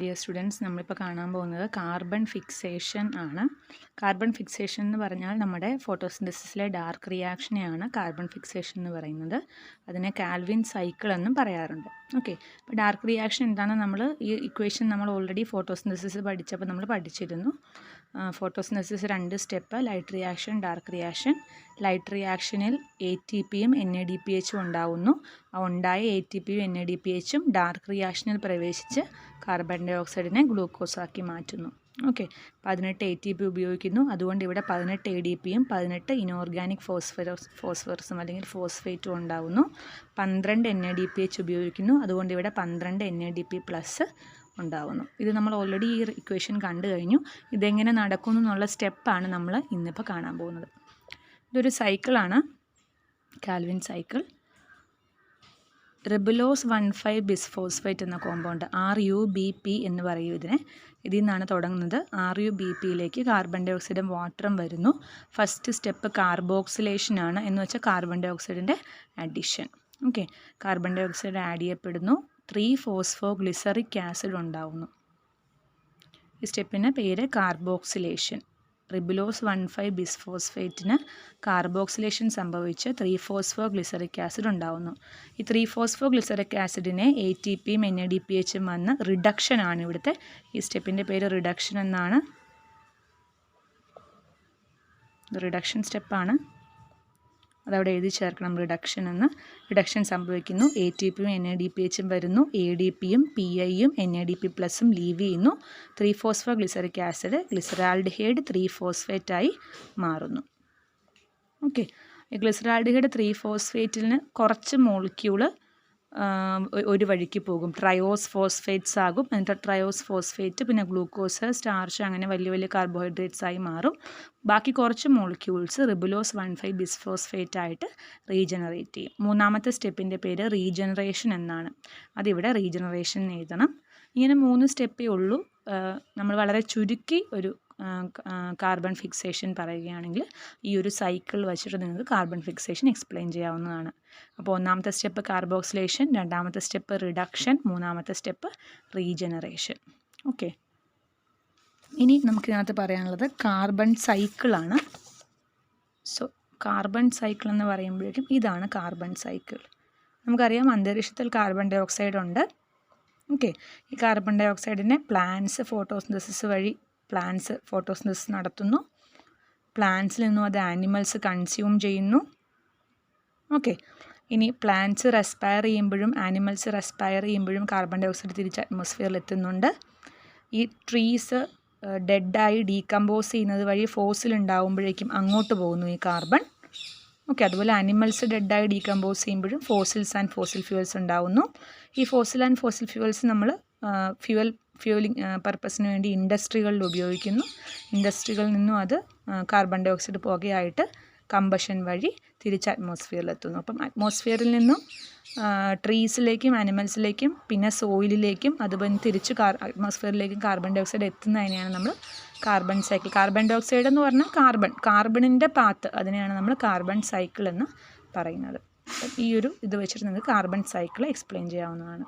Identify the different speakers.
Speaker 1: Dear students, നമ്മളിപ്പോൾ കാണാൻ പോകുന്നത് കാർബൺ ഫിക്സേഷൻ ആണ്. കാർബൺ ഫിക്സേഷൻ എന്ന് പറഞ്ഞാൽ നമ്മുടെ ഫോട്ടോസിന്തസിസിലെ ഡാർക്ക് റിയാക്ഷനെയാണ് കാർബൺ ഫിക്സേഷൻ എന്ന് പറയുന്നത്. അതിനെ കാൽവിൻ സൈക്കിൾ എന്നും പറയാറുണ്ട്. ഓക്കെ, അപ്പോൾ ഡാർക്ക് റിയാക്ഷൻ എന്താണെന്ന് നമ്മൾ ഈ ഇക്വേഷൻ നമ്മൾ ഓൾറെഡി ഫോട്ടോസിന്തസിസ് പഠിച്ചപ്പോൾ നമ്മൾ പഠിച്ചിരുന്നു. Photosynthesis 2 step: light reaction, dark reaction. Light റിയാക്ഷനിൽ ATPയും NADPHും ഉണ്ടാവുന്നു. ആ ഉണ്ടായ ATPയും NADPHും ഡാർക്ക് റിയാക്ഷനിൽ പ്രവേശിച്ച് കാർബൺ ഡൈ ഓക്സൈഡിനെ ഗ്ലൂക്കോസാക്കി മാറ്റുന്നു. ഓക്കെ, 18 ATP ഉപയോഗിക്കുന്നു. അതുകൊണ്ട് ഇവിടെ 18 ADPയും 18 ഇനോർഗാനിക് ഫോസ്ഫറസും അല്ലെങ്കിൽ ഫോസ്ഫേറ്റും ഉണ്ടാവുന്നു. 12 NADPH ഉപയോഗിക്കുന്നു. അതുകൊണ്ട് ഇവിടെ 12 NADP+ ഉണ്ടാവുന്നു. ഇത് നമ്മൾ ഓൾറെഡി ഈ ഇക്വേഷൻ കണ്ടു കഴിഞ്ഞു. ഇതെങ്ങനെ നടക്കുന്നു എന്നുള്ള സ്റ്റെപ്പാണ് നമ്മൾ ഇന്നിപ്പോൾ കാണാൻ പോകുന്നത്. ഇതൊരു സൈക്കിളാണ്, കാൽവിൻ സൈക്കിൾ. റിബുലോസ് 1,5 ബിസ്ഫോസ്ഫേറ്റ് എന്ന കോമ്പൗണ്ട്, RUBP എന്ന് പറയും ഇതിനെ. ഇതിൽ നിന്നാണ് തുടങ്ങുന്നത്. RUBPയിലേക്ക് കാർബൺ ഡൈ ഓക്സൈഡും വാട്ടറും വരുന്നു. ഫസ്റ്റ് സ്റ്റെപ്പ് കാർബോക്സിലേഷൻ ആണ്, എന്ന് വെച്ചാൽ കാർബൺ ഡൈ ഓക്സൈഡിൻ്റെ addition. Okay, carbon dioxide add ചെയ്യപ്പെടുന്നു. 3-ഫോസ്ഫോഗ്ലിസറിക് ആസിഡ് ഉണ്ടാവുന്നു. ഈ സ്റ്റെപ്പിന് പേര് കാർബോക്സിലേഷൻ. റിബുലോസ് 1,5 ബിസ്ഫോസ്ഫേറ്റിന് കാർബോക്സിലേഷൻ സംഭവിച്ച് 3-ഫോസ്ഫോഗ്ലിസറിക് ആസിഡ് ഉണ്ടാവുന്നു. ഈ 3-ഫോസ്ഫോഗ്ലിസറിക് ആസിഡിനെ ATPയും NADPHും വന്ന് റിഡക്ഷൻ ആണ് ഇവിടുത്തെ. ഈ സ്റ്റെപ്പിൻ്റെ പേര് റിഡക്ഷൻ എന്നാണ്. റിഡക്ഷൻ സ്റ്റെപ്പാണ്, അതവിടെ എഴുതി ചേർക്കണം, റിഡക്ഷൻ എന്ന്. റിഡക്ഷൻ സംഭവിക്കുന്നു. ATPയും NADPHും വരുന്നു. ADPയും PIയും NADP+ഉം ലീവ് ചെയ്യുന്നു. 3-ഫോസ്ഫോഗ്ലിസറിക് ആസിഡ് ഗ്ലിസറാൽഡിഹൈഡ് 3-ഫോസ്ഫേറ്റായി മാറുന്നു. ഓക്കെ, ഈ ഗ്ലിസറാൽഡിഹൈഡ് 3-ഫോസ്ഫേറ്റിന് കുറച്ച് മോളിക്യൂള് ഒരു വഴിക്ക് പോകും, ട്രയോസ് ഫോസ്ഫേറ്റ്സ് ആകും. എന്നിട്ട് ട്രയോസ് ഫോസ്ഫേറ്റ് പിന്നെ ഗ്ലൂക്കോസ്, സ്റ്റാർച്ച്, അങ്ങനെ വലിയ വലിയ കാർബോഹൈഡ്രേറ്റ്സ് ആയി മാറും. ബാക്കി കുറച്ച് മോളിക്യൂൾസ് റിബുലോസ് 1,5 ബിസ്ഫോസ്ഫേറ്റ് ആയിട്ട് റീജനറേറ്റ് ചെയ്യും. മൂന്നാമത്തെ സ്റ്റെപ്പിൻ്റെ പേര് റീജനറേഷൻ എന്നാണ്. അതിവിടെ റീജനറേഷൻ എഴുതണം. ഇങ്ങനെ 3 സ്റ്റെപ്പേ ഉള്ളൂ. നമ്മൾ വളരെ ചുരുക്കി ഒരു കാർബൺ ഫിക്സേഷൻ പറയുകയാണെങ്കിൽ ഈ ഒരു സൈക്കിൾ വെച്ചിട്ട് നിങ്ങൾക്ക് കാർബൺ ഫിക്സേഷൻ എക്സ്പ്ലെയിൻ ചെയ്യാവുന്നതാണ്. അപ്പോൾ ഒന്നാമത്തെ സ്റ്റെപ്പ് കാർബോക്സിലേഷൻ, രണ്ടാമത്തെ സ്റ്റെപ്പ് റിഡക്ഷൻ, മൂന്നാമത്തെ സ്റ്റെപ്പ് റീജനറേഷൻ. ഓക്കെ, ഇനി നമുക്കിതിനകത്ത് പറയാനുള്ളത് കാർബൺ സൈക്കിളാണ്. സോ കാർബൺ സൈക്കിൾ എന്ന് പറയുമ്പോഴേക്കും ഇതാണ് കാർബൺ സൈക്കിൾ. നമുക്കറിയാം അന്തരീക്ഷത്തിൽ കാർബൺ ഡൈ ഓക്സൈഡ് ഉണ്ട്. ഓക്കെ, ഈ കാർബൺ ഡൈ ഓക്സൈഡിനെ പ്ലാന്റ്സ് ഫോട്ടോസിന്തസിസ് വഴി ഫോട്ടോസിന്തസിസ് നടത്തുന്നു. പ്ലാന്റ്സിൽ നിന്നും അത് ആനിമൽസ് കൺസ്യൂം ചെയ്യുന്നു. ഓക്കെ, ഇനി പ്ലാന്റ്സ് റെസ്പയർ ചെയ്യുമ്പോഴും ആനിമൽസ് റെസ്പയർ ചെയ്യുമ്പോഴും കാർബൺ ഡൈ ഓക്സൈഡ് തിരിച്ച് അറ്റ്മോസ്ഫിയറിൽ എത്തുന്നുണ്ട്. ഈ ട്രീസ് ഡെഡായി ഡീകമ്പോസ് ചെയ്യുന്നത് വഴി ഫോസിൽ ഉണ്ടാകുമ്പോഴേക്കും അങ്ങോട്ട് പോകുന്നു ഈ കാർബൺ. ഓക്കെ, അതുപോലെ ആനിമൽസ് ഡെഡായി ഡീകമ്പോസ് ചെയ്യുമ്പോഴും ഫോസിൽസ് ആൻഡ് ഫോസിൽ ഫ്യൂവൽസ് ഉണ്ടാവുന്നു. ഈ ഫോസിൽ ആൻഡ് ഫോസിൽ ഫ്യൂവൽസ് നമ്മൾ ഫ്യൂവലിംഗ് പർപ്പസിന് വേണ്ടി ഇൻഡസ്ട്രികളിൽ ഉപയോഗിക്കുന്നു. ഇൻഡസ്ട്രികളിൽ നിന്നും അത് കാർബൺ ഡൈ ഓക്സൈഡ് പുകയായിട്ട് കമ്പഷൻ വഴി തിരിച്ച് അറ്റ്മോസ്ഫിയറിൽ എത്തുന്നു. അപ്പം അറ്റ്മോസ്ഫിയറിൽ നിന്നും ട്രീസിലേക്കും ആനിമൽസിലേക്കും പിന്നെ സോയിലിലേക്കും അതുപോലെ തിരിച്ച് അറ്റ്മോസ്ഫിയറിലേക്കും കാർബൺ ഡൈ ഓക്സൈഡ് എത്തുന്നതിനെയാണ് നമ്മൾ carbon cycle. Carbon dioxide എന്ന് പറഞ്ഞാൽ കാർബണിൻ്റെ പാത്ത്, അതിനെയാണ് നമ്മൾ കാർബൺ സൈക്കിൾ എന്ന് പറയുന്നത്. അപ്പം ഈ ഒരു ഇത് വെച്ചിട്ട് നിങ്ങൾക്ക് കാർബൺ സൈക്കിൾ എക്സ്പ്ലെയിൻ ചെയ്യാവുന്നതാണ്.